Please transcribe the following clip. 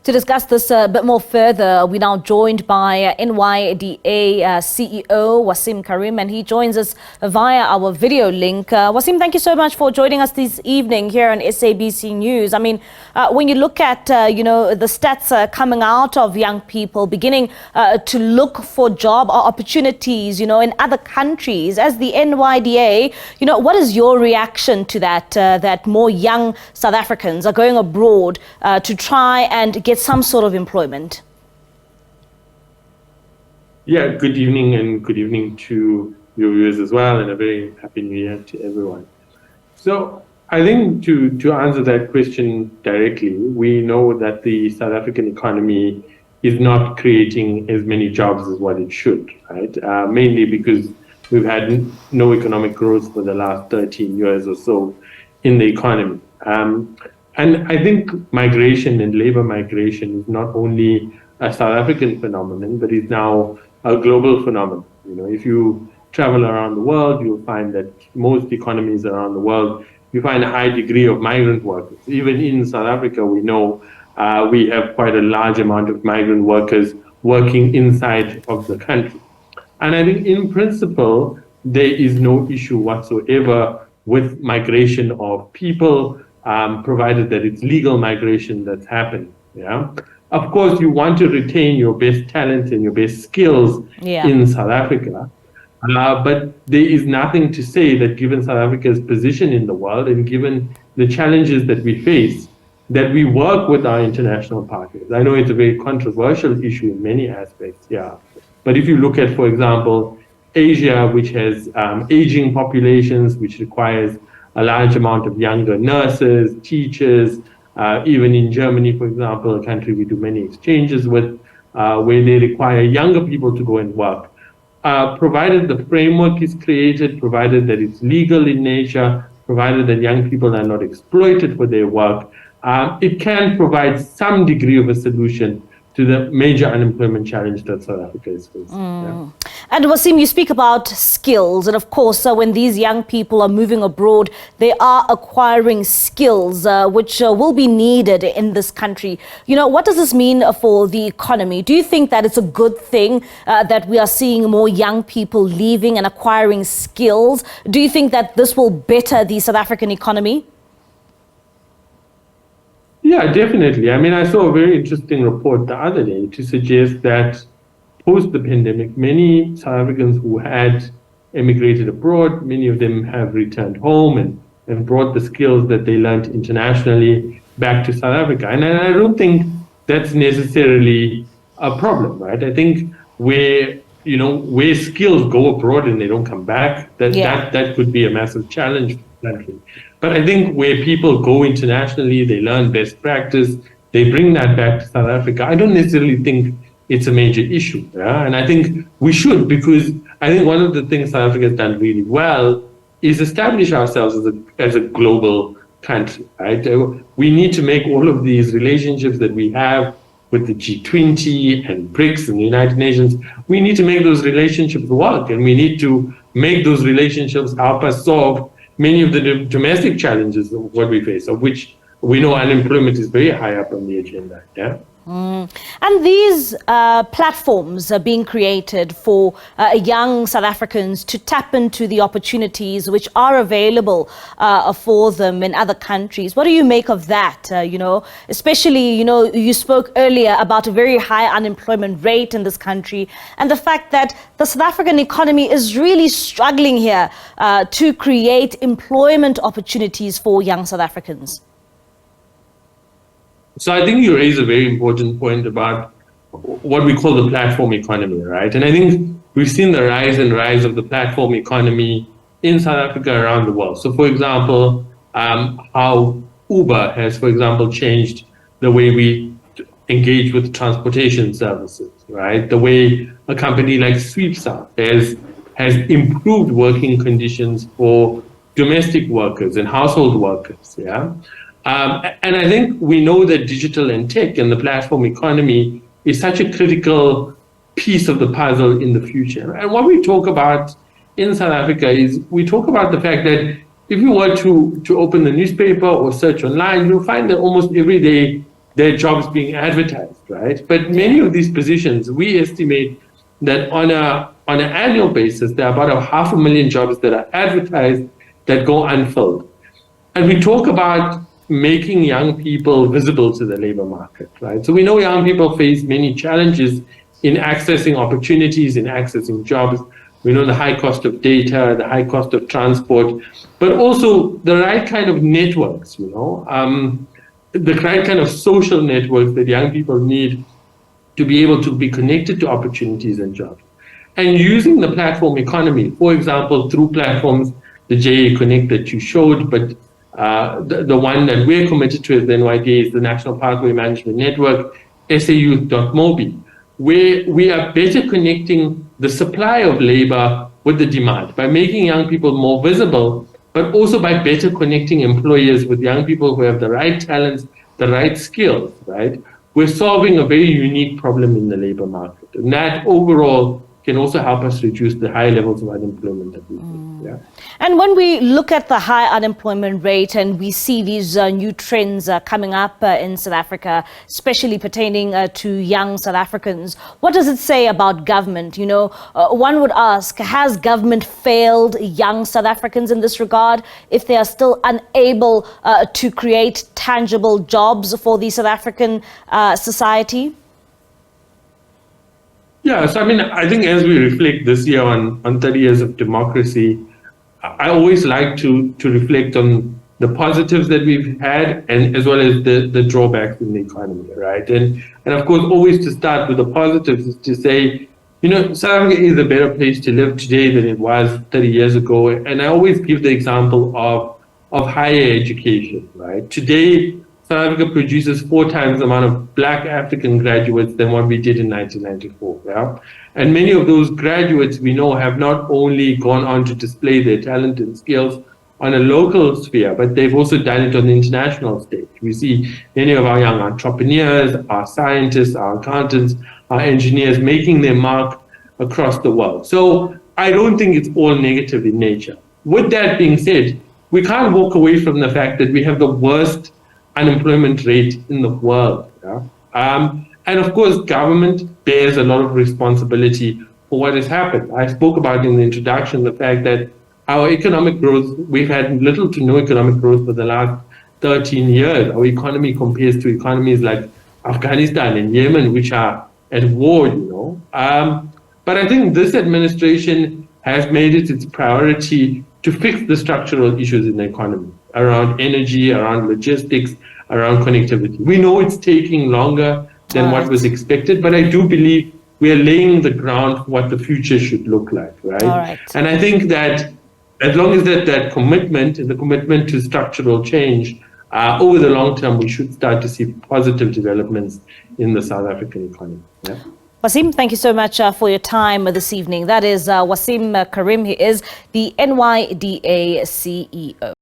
To discuss this a bit more further, we're now joined by NYDA CEO Waseem Carrim, and he joins us via our video link. Waseem, thank you so much for joining us this evening here on SABC News. I mean, when you look at, the stats coming out of young people beginning to look for job opportunities, in other countries, as the NYDA, what is your reaction to that, that more young South Africans are going abroad to try and get some sort of employment? Yeah, good evening, and good evening to your viewers as well, and a very happy new year to everyone. So I think to answer that question directly, we know that the South African economy is not creating as many jobs as what it should, right? Mainly because we've had no economic growth for the last 13 years or so in the economy. And I think migration and labor migration is not only a South African phenomenon, but is now a global phenomenon. If you travel around the world, you'll find that most economies around the world, you find a high degree of migrant workers. Even in South Africa, we know we have quite a large amount of migrant workers working inside of the country. And I think in principle, there is no issue whatsoever with migration of people, provided that it's legal migration that's happening. Yeah. Of course, you want to retain your best talent and your best skills in South Africa. But there is nothing to say that given South Africa's position in the world and given the challenges that we face, that we work with our international partners. I know it's a very controversial issue in many aspects, But if you look at, for example, Asia, which has aging populations, which requires a large amount of younger nurses, teachers, even in Germany, for example, a country we do many exchanges with, where they require younger people to go and work. Provided the framework is created, provided that it's legal in nature, provided that young people are not exploited for their work, it can provide some degree of a solution to the major unemployment challenge that South Africa is facing. And Waseem, you speak about skills, and of course, when these young people are moving abroad, they are acquiring skills which will be needed in this country. What does this mean for the economy? Do you think that it's a good thing that we are seeing more young people leaving and acquiring skills? Do you think that this will better the South African economy? Yeah, definitely. I mean, I saw a very interesting report the other day to suggest that post the pandemic, many South Africans who had emigrated abroad, many of them have returned home and brought the skills that they learned internationally back to South Africa. And I don't think that's necessarily a problem, right? I think where skills go abroad and they don't come back, that could be a massive challenge for the country. But I think where people go internationally, they learn best practice, they bring that back to South Africa, I don't necessarily think it's a major issue. And I think we should, because I think one of the things South Africa has done really well is establish ourselves as a global country, right? We need to make all of these relationships that we have with the G20 and BRICS and the United Nations, we need to make those relationships work, and we need to make those relationships help us solve many of the domestic challenges of what we face, of which we know unemployment is very high up on the agenda. And these platforms are being created for young South Africans to tap into the opportunities which are available for them in other countries. What do you make of that? Especially, you spoke earlier about a very high unemployment rate in this country, and the fact that the South African economy is really struggling here to create employment opportunities for young South Africans. So I think you raise a very important point about what we call the platform economy, right? And I think we've seen the rise of the platform economy in South Africa around the world. So for example, how Uber has, for example, changed the way we engage with transportation services, right? The way a company like Sweepsa has improved working conditions for domestic workers and household workers, and I think we know that digital and tech and the platform economy is such a critical piece of the puzzle in the future. And what we talk about in South Africa is we talk about the fact that if you were to open the newspaper or search online, you'll find that almost every day their jobs being advertised, right? But many of these positions, we estimate that on an annual basis, there are about 500,000 jobs that are advertised that go unfilled. And we talk about making young people visible to the labor market, right? So we know young people face many challenges in accessing opportunities, in accessing jobs. We know the high cost of data, the high cost of transport, but also the right kind of networks, the right kind of social networks that young people need to be able to be connected to opportunities and jobs. And using the platform economy, for example, through platforms, the JA Connect that you showed, but the one that we're committed to as the NYDA is the National Pathway Management Network, SAYouth.mobi, where we are better connecting the supply of labor with the demand by making young people more visible, but also by better connecting employers with young people who have the right talents, the right skills, right? We're solving a very unique problem in the labor market. And that overall can also help us reduce the high levels of unemployment that we see. Yeah. And when we look at the high unemployment rate and we see these new trends coming up in South Africa, especially pertaining to young South Africans, what does it say about government? One would ask, has government failed young South Africans in this regard if they are still unable to create tangible jobs for the South African society? Yeah, so I think as we reflect this year on 30 years of democracy, I always like to reflect on the positives that we've had and as well as the drawbacks in the economy, right? And of course, always to start with the positives is to say, South Africa is a better place to live today than it was 30 years ago. And I always give the example of higher education, right? Today, South Africa produces 4 times the amount of Black African graduates than what we did in 1994. Yeah? And many of those graduates we know have not only gone on to display their talent and skills on a local sphere, but they've also done it on the international stage. We see many of our young entrepreneurs, our scientists, our accountants, our engineers making their mark across the world. So I don't think it's all negative in nature. With that being said, we can't walk away from the fact that we have the worst unemployment rate in the world. Yeah? And of course, government bears a lot of responsibility for what has happened. I spoke about in the introduction the fact that our economic growth, we've had little to no economic growth for the last 13 years. Our economy compares to economies like Afghanistan and Yemen, which are at war, But I think this administration has made it its priority to fix the structural issues in the economy around energy, around logistics, around connectivity. We know it's taking longer than what was expected, but I do believe we are laying the ground for what the future should look like, right? And I think that as long as that commitment and the commitment to structural change, over the long term, we should start to see positive developments in the South African economy. Yeah. Waseem, thank you so much for your time this evening. That is Waseem Carrim. He is the NYDA CEO.